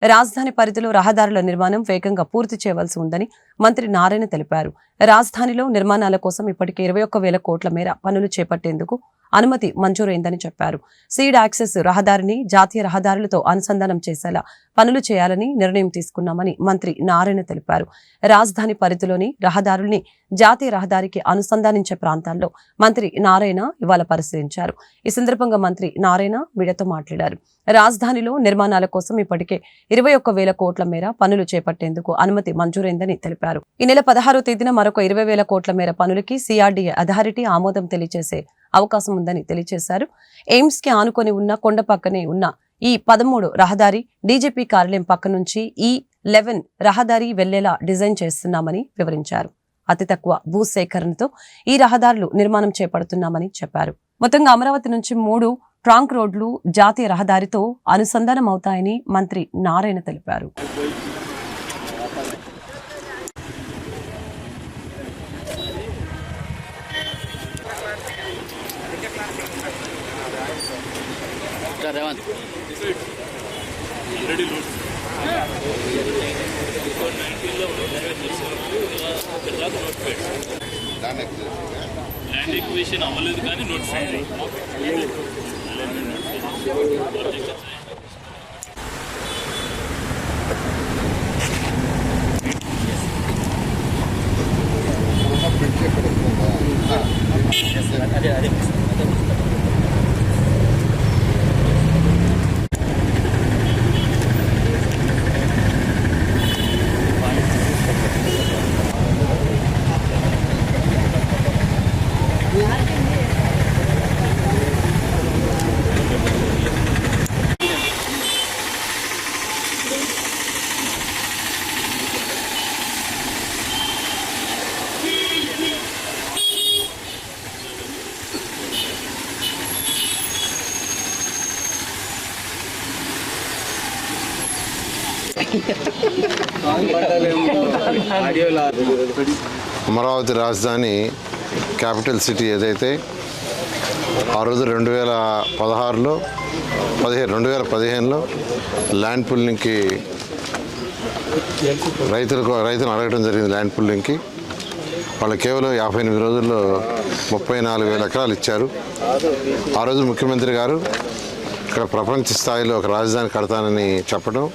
రాజధాని పరిధిలో రహదారుల నిర్మాణం వేగంగా పూర్తి చేయవలసి ఉందని మంత్రి నారాయణ తెలిపారు. రాజధానిలో నిర్మాణాల కోసం ఇప్పటికే 21,000 కోట్ల మేర పనులు చేపట్టేందుకు అనుమతి మంజూరైందని చెప్పారు. సీడ్ యాక్సెస్ రహదారిని జాతీయ రహదారులతో అనుసంధానం చేసేలా పనులు చేయాలని నిర్ణయం తీసుకున్నామని మంత్రి నారాయణ తెలిపారు. రాజధాని పరిధిలోని రహదారుల్ని జాతీయ రహదారికి అనుసంధానించే ప్రాంతాల్లో మంత్రి నారాయణ ఇవాళ పరిశీలించారు. ఈ సందర్భంగా మంత్రి నారాయణ మీడియాతో మాట్లాడారు. రాజధానిలో నిర్మాణాల కోసం ఇప్పటికే 21,000 కోట్ల మేర పనులు చేపట్టేందుకు అనుమతి మంజూరైందని తెలిపారు. ఈ నెల 16వ తేదీన మరొక 20,000 కోట్ల మేర పనులకి సిఆర్డీఏ అథారిటీ ఆమోదం తెలియజేసే అవకాశం ఉందని తెలియజేశారు. ఎయిమ్స్ కి ఆనుకొని ఉన్న కొండ పక్కనే ఉన్న ఈ 13 రహదారి డీజీపీ కార్యాలయం పక్క నుంచి ఈ 11 రహదారి వెళ్లేలా డిజైన్ చేస్తున్నామని వివరించారు. అతి తక్కువ భూసేకరణతో ఈ రహదారులు నిర్మాణం చేపడుతున్నామని చెప్పారు. మొత్తంగా అమరావతి నుంచి 3 ట్రాంక్ రోడ్లు జాతీయ రహదారితో అనుసంధానం అవుతాయని మంత్రి నారాయణ తెలిపారు. ల్యాండ్ ఎక్విజిషన్ అవ్వలేదు కానీ నోటిఫైడ్ అదే అమరావతి రాజధాని క్యాపిటల్ సిటీ ఏదైతే ఆ రోజు 2016లో 2015లో ల్యాండ్ పుల్లింగ్కి రైతులను అడగడం జరిగింది. ల్యాండ్ పుల్లింగ్కి వాళ్ళు కేవలం 58 రోజుల్లో 34,000 ఎకరాలు ఇచ్చారు. ఆ రోజు ముఖ్యమంత్రి గారు ఇక్కడ ప్రపంచ స్థాయిలో ఒక రాజధాని కడతానని చెప్పడం,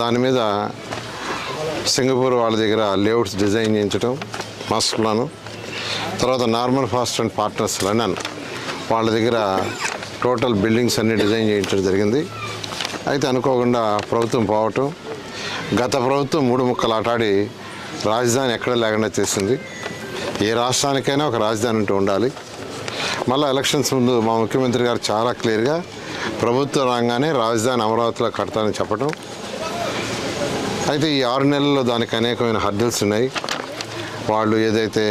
దాని మీద సింగపూర్ వాళ్ళ దగ్గర లేఅవుట్స్ డిజైన్ చేయించడం, మాస్టర్ ప్లాను, తర్వాత normal fast and partners London వాళ్ళ దగ్గర టోటల్ బిల్డింగ్స్ అన్నీ డిజైన్ చేయించడం జరిగింది. అయితే అనుకోకుండా ప్రభుత్వం పోవటం, గత ప్రభుత్వం 3 ముక్కలు ఆటాడి రాజధాని ఎక్కడ లేకుండా చేసింది. ఏ రాష్ట్రానికైనా ఒక రాజధాని అంటూ ఉండాలి. మళ్ళీ ఎలక్షన్స్ ముందు మా ముఖ్యమంత్రి గారు చాలా క్లియర్గా ప్రభుత్వం రాగానే రాజధాని అమరావతిలో కడతానని చెప్పడం. అయితే ఈ 6 నెలల్లో దానికి అనేకమైన హర్డిల్స్ ఉన్నాయి. వాళ్ళు ఏదైతే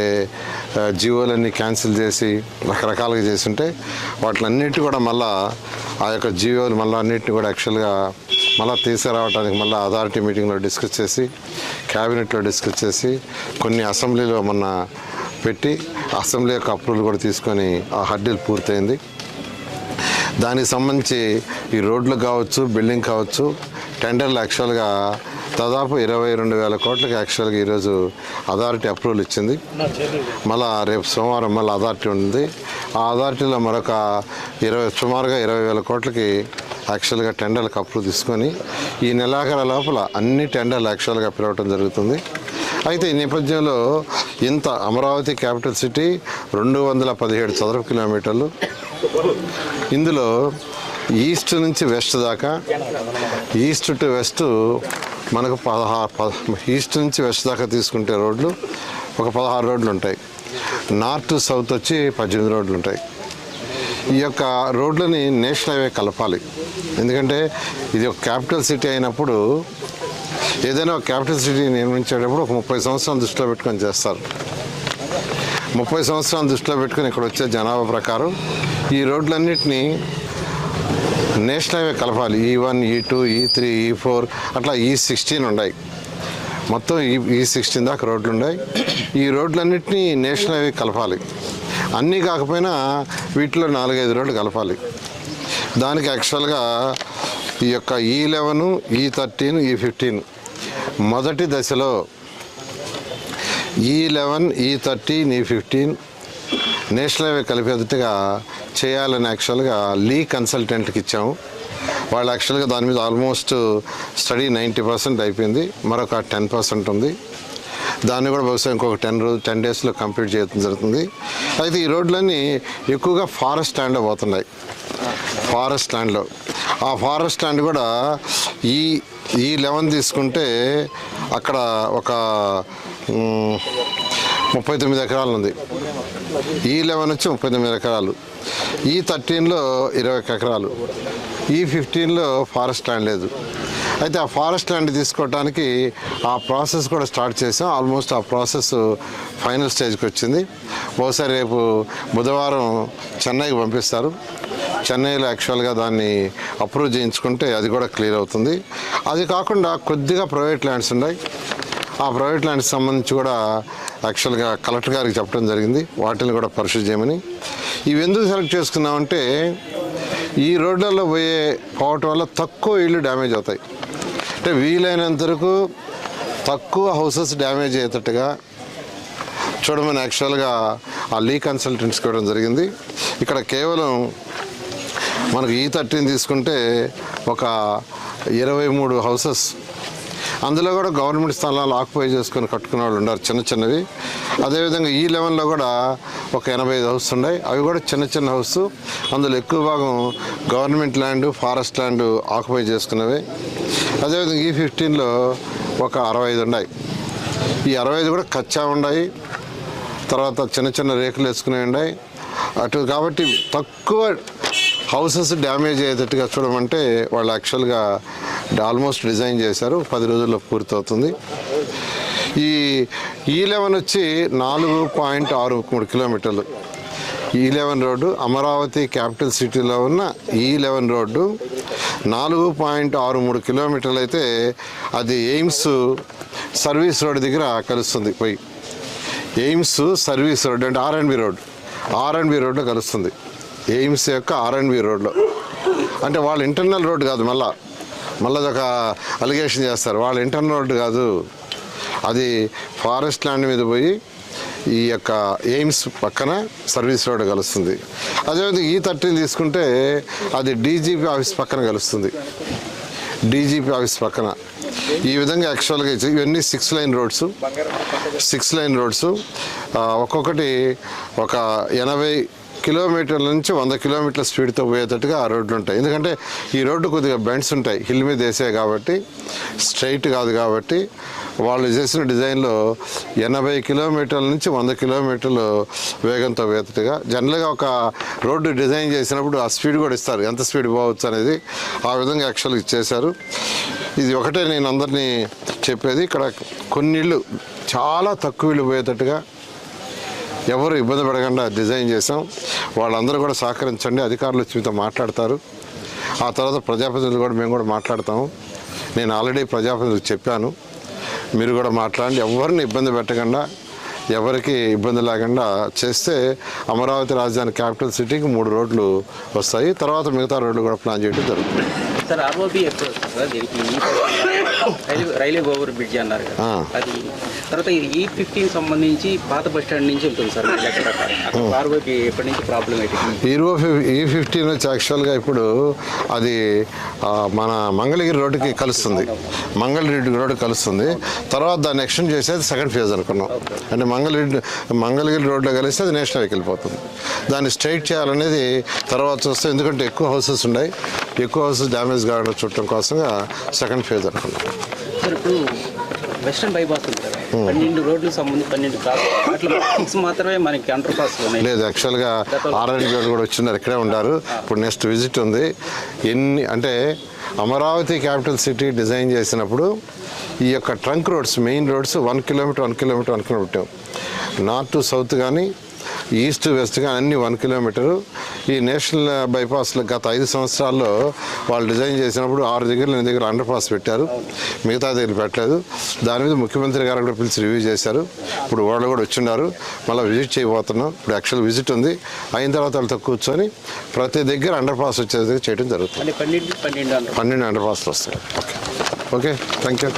జీవోలన్నీ క్యాన్సిల్ చేసి రకరకాలుగా చేస్తుంటే వాటిలన్నిటి కూడా మళ్ళీ ఆ యొక్క జీవోలు మళ్ళీ అన్నింటినీ కూడా యాక్చువల్గా మళ్ళీ తీసుకురావడానికి మళ్ళీ అథారిటీ మీటింగ్లో డిస్కస్ చేసి, క్యాబినెట్లో డిస్కస్ చేసి, కొన్ని అసెంబ్లీలో మొన్న పెట్టి అసెంబ్లీ యొక్క అప్రూవల్ కూడా తీసుకొని ఆ హర్డిల్ పూర్తయింది. దానికి సంబంధించి ఈ రోడ్లు కావచ్చు, బిల్డింగ్ కావచ్చు, టెండర్లు యాక్చువల్గా దాదాపు 22,000 కోట్లకి యాక్చువల్గా ఈరోజు అథారిటీ అప్రూవల్ ఇచ్చింది. మళ్ళీ రేపు సోమవారం మళ్ళీ అథారిటీ ఉంది. ఆ అథారిటీలో మరొక సుమారుగా 20,000 కోట్లకి యాక్చువల్గా టెండర్లకు అప్రూవ్ తీసుకొని ఈ నెలాఖరు లోపల అన్ని టెండర్లు యాక్చువల్గా పిలవటం జరుగుతుంది. అయితే ఈ నేపథ్యంలో ఇంత అమరావతి క్యాపిటల్ సిటీ 217 చదరపు కిలోమీటర్లు, ఇందులో ఈస్ట్ నుంచి వెస్ట్ దాకా, ఈస్ట్ టు వెస్ట్ మనకు 16 ఈస్ట్ నుంచి వెస్ట్ దాకా తీసుకుంటే రోడ్లు ఒక 16 రోడ్లు ఉంటాయి. నార్త్ టు సౌత్ వచ్చి 18 రోడ్లు ఉంటాయి. ఈ యొక్క రోడ్లని నేషనల్ హైవే కలపాలి. ఎందుకంటే ఇది ఒక క్యాపిటల్ సిటీ అయినప్పుడు ఏదైనా ఒక క్యాపిటల్ సిటీ నిర్మించేటప్పుడు ఒక 30 సంవత్సరాలు దృష్టిలో పెట్టుకొని చేస్తారు. 30 సంవత్సరాలు దృష్టిలో పెట్టుకొని ఇక్కడ వచ్చే జనాభా ప్రకారం ఈ రోడ్లన్నింటినీ నేషనల్ హైవే కలపాలి. E1, E2, E3, E4 అట్లా E16 ఉన్నాయి. మొత్తం E16 దాకా రోడ్లు ఉన్నాయి. ఈ రోడ్లన్నింటినీ నేషనల్ హైవే కలపాలి. అన్నీ కాకపోయినా వీటిలో 4-5 రోడ్లు కలపాలి. దానికి యాక్చువల్గా ఈ యొక్క E11, E13, E15 మొదటి దశలో E11, E13, E15 national highway కలిపేటట్టుగా చేయాలని యాక్చువల్గా లీ కన్సల్టెంట్కి ఇచ్చాము. వాళ్ళు యాక్చువల్గా దాని మీద ఆల్మోస్ట్ స్టడీ 90% అయిపోయింది. మరొక 10% ఉంది. దాన్ని కూడా బహుశా ఇంకొక 10 డేస్లో కంప్లీట్ చేయడం జరుగుతుంది. అయితే ఈ రోడ్లన్నీ ఎక్కువగా ఫారెస్ట్ ల్యాండ్లో పోతున్నాయి. ఫారెస్ట్ ల్యాండ్లో ఆ ఫారెస్ట్ ల్యాండ్ కూడా E11 తీసుకుంటే అక్కడ ఒక 39 ఎకరాలు ఉంది. E11 వచ్చి 39 ఎకరాలు, E13లో 21 ఎకరాలు, E15లో ఫారెస్ట్ ల్యాండ్ లేదు. అయితే ఆ ఫారెస్ట్ ల్యాండ్ తీసుకోవడానికి ఆ ప్రాసెస్ కూడా స్టార్ట్ చేసాం. ఆల్మోస్ట్ ఆ ప్రాసెస్ ఫైనల్ స్టేజ్కి వచ్చింది. బహుశా రేపు బుధవారం చెన్నైకి పంపిస్తారు. చెన్నైలో యాక్చువల్గా దాన్ని అప్రూవ్ చేయించుకుంటే అది కూడా క్లియర్ అవుతుంది. అది కాకుండా కొద్దిగా ప్రైవేట్ ల్యాండ్స్ ఉన్నాయి. ఆ ప్రైవేట్ ల్యాండ్స్ సంబంధించి కూడా యాక్చువల్గా కలెక్టర్ గారికి చెప్పడం జరిగింది, వాటిని కూడా పరిశీలి చేయమని. ఇవి ఎందుకు సెలెక్ట్ చేసుకున్నామంటే ఈ రోడ్లలో పోవటం వల్ల తక్కువ ఇళ్ళు డ్యామేజ్ అవుతాయి. అంటే వీలైనంత వరకు తక్కువ హౌసెస్ డ్యామేజ్ అయ్యేటట్టుగా చూడమని యాక్చువల్గా ఆ లీ కన్సల్టెంట్స్కి ఇవ్వడం జరిగింది. ఇక్కడ కేవలం మనకు E13 తీసుకుంటే ఒక 23 హౌసెస్, అందులో కూడా గవర్నమెంట్ స్థలాలు ఆక్యుపై చేసుకొని కట్టుకునే వాళ్ళు ఉన్నారు చిన్నవి. అదేవిధంగా E11లో కూడా ఒక 85 హౌస్ ఉన్నాయి. అవి కూడా చిన్న హౌస్. అందులో ఎక్కువ భాగం government land, forest land occupy చేసుకున్నవి. అదేవిధంగా E15లో ఒక 65 ఉన్నాయి. ఈ 65 కూడా కచ్చా ఉన్నాయి, తర్వాత చిన్న రేకులు వేసుకునే ఉన్నాయి అటు. కాబట్టి తక్కువ హౌసెస్ డ్యామేజ్ అయ్యేటట్టుగా చూడమంటే వాళ్ళు యాక్చువల్గా ఆల్మోస్ట్ డిజైన్ చేశారు. 10 రోజుల్లో పూర్తవుతుంది. ఈ E11 వచ్చి 4.63 కిలోమీటర్లు. E11 రోడ్డు అమరావతి క్యాపిటల్ సిటీలో ఉన్న E11 రోడ్డు 4.63 కిలోమీటర్లు అయితే అది ఎయిమ్స్ సర్వీస్ రోడ్ దగ్గర కలుస్తుంది. పోయి ఎయిమ్స్ సర్వీస్ రోడ్ అంటే ఆర్ఎండ్బి రోడ్లో కలుస్తుంది. ఎయిమ్స్ యొక్క ఆర్ఎండ్బి రోడ్లో అంటే వాళ్ళ ఇంటర్నల్ రోడ్డు కాదు. మళ్ళీ ఒక అలిగేషన్ చేస్తారు, వాళ్ళ ఇంటర్నల్ రోడ్డు కాదు, అది ఫారెస్ట్ ల్యాండ్ మీద పోయి ఈ యొక్క ఎయిమ్స్ పక్కన సర్వీస్ రోడ్ కలుస్తుంది. అదేవిధంగా E13 తీసుకుంటే అది డీజీపీ ఆఫీస్ పక్కన కలుస్తుంది. డీజీపీ ఆఫీస్ పక్కన ఈ విధంగా యాక్చువల్గా ఇవన్నీ 6 లైన్ రోడ్స్ ఒక్కొక్కటి ఒక 80 కిలోమీటర్ల నుంచి 100 కిలోమీటర్ల స్పీడ్తో పోయేటట్టుగా ఆ రోడ్లు ఉంటాయి. ఎందుకంటే ఈ రోడ్డు కొద్దిగా బెండ్స్ ఉంటాయి, హిల్ మీద వేసే కాబట్టి, స్ట్రైట్ కాదు కాబట్టి వాళ్ళు చేసిన డిజైన్లో 80 కిలోమీటర్ల నుంచి 100 కిలోమీటర్లు వేగంతో పోయేటట్టుగా. జనరల్గా ఒక రోడ్డు డిజైన్ చేసినప్పుడు ఆ స్పీడ్ కూడా ఇస్తారు, ఎంత స్పీడ్ పోవచ్చు అనేది. ఆ విధంగా యాక్చువల్గా ఇచ్చేశారు. ఇది ఒకటే నేను అందరినీ చెప్పేది, ఇక్కడ కొన్ని ఇళ్ళు చాలా తక్కువ ఇళ్ళు పోయేటట్టుగా ఎవరు ఇబ్బంది పడకుండా డిజైన్ చేసాం. వాళ్ళందరూ కూడా సహకరించండి. అధికారులు వచ్చి మీతో మాట్లాడతారు. ఆ తర్వాత ప్రజాప్రతినిధులు కూడా మేము కూడా మాట్లాడతాము. నేను ఆల్రెడీ ప్రజాప్రతినిధులకు చెప్పాను, మీరు కూడా మాట్లాడండి. ఎవరిని ఇబ్బంది పెట్టకుండా, ఎవరికి ఇబ్బంది లేకుండా చేస్తే అమరావతి రాజధాని క్యాపిటల్ సిటీకి 3 రోడ్లు వస్తాయి. తర్వాత మిగతా రోడ్లు కూడా ప్లాన్ చేయడం జరుగుతుంది. సార్ ఆర్ఓబి ఎప్పుడు సార్ దీనికి రైల్వే ఓవర్ బ్రిడ్జ్ అన్నారు కదా, అది తర్వాత E15 సంబంధించి పాత బస్ స్టాండ్ నుంచి ఉంటుంది సార్ ఆర్ఓబి ఎప్పటి నుంచి ప్రాబ్లం అయితే E15 వచ్చి యాక్చువల్గా ఇప్పుడు అది మన మంగళగిరి రోడ్డుకి కలుస్తుంది. మంగళగిరి రోడ్డు కలుస్తుంది. తర్వాత దాన్ని ఎక్స్టెండ్ చేసేది సెకండ్ ఫేజ్ అనుకున్నాం. అంటే మంగళగిరి రోడ్లో కలిస్తే అది నేషనల్ హైవేకి వెళ్ళిపోతుంది. దాన్ని స్ట్రైట్ చేయాలనేది తర్వాత చూస్తే, ఎందుకంటే ఎక్కువ హౌసెస్ ఉన్నాయి, ఎక్కువ హౌసెస్ డ్యామేజ్ కావడం చూడటం కోసంగా సెకండ్ ఫేజ్ అనుకున్నాం. సార్ ఇప్పుడు వెస్టర్న్ బైపాస్ ఉంది కదా, 12 రోడ్లకు సంబంధించి 12 క్రాస్ అట్లా 6 మాత్రమే మనకి అండర్ పాస్ లేదు. యాక్చువల్గా ఆర్ఎండ్బి రోడ్డు కూడా వచ్చిన్నారు, ఇక్కడే ఉంటారు. ఇప్పుడు నెక్స్ట్ విజిట్ ఉంది. అంటే అమరావతి క్యాపిటల్ సిటీ డిజైన్ చేసినప్పుడు ఈ యొక్క trunk roads, main roads 1 kilometre పెట్టాం. నార్త్ టు సౌత్ కానీ, ఈస్ట్ వెస్ట్గా అన్ని 1 కిలోమీటరు. ఈ నేషనల్ బైపాస్లో గత 5 సంవత్సరాల్లో వాళ్ళు డిజైన్ చేసినప్పుడు 6 దగ్గర 8 దగ్గర అండర్ పాస్ పెట్టారు, మిగతా దగ్గర పెట్టలేదు. దాని మీద ముఖ్యమంత్రి గారు కూడా పిలిచి రివ్యూ చేశారు. ఇప్పుడు వాళ్ళు కూడా వచ్చిన్నారు, మళ్ళీ విజిట్ చేయబోతున్నాం. ఇప్పుడు యాక్చువల్ విజిట్ ఉంది, అయిన తర్వాత వాళ్ళతో కూర్చొని ప్రతి దగ్గర అండర్ పాస్ వచ్చేది చేయడం జరుగుతుంది. 12 అండర్ పాస్లు వస్తాయి. Okay thank you.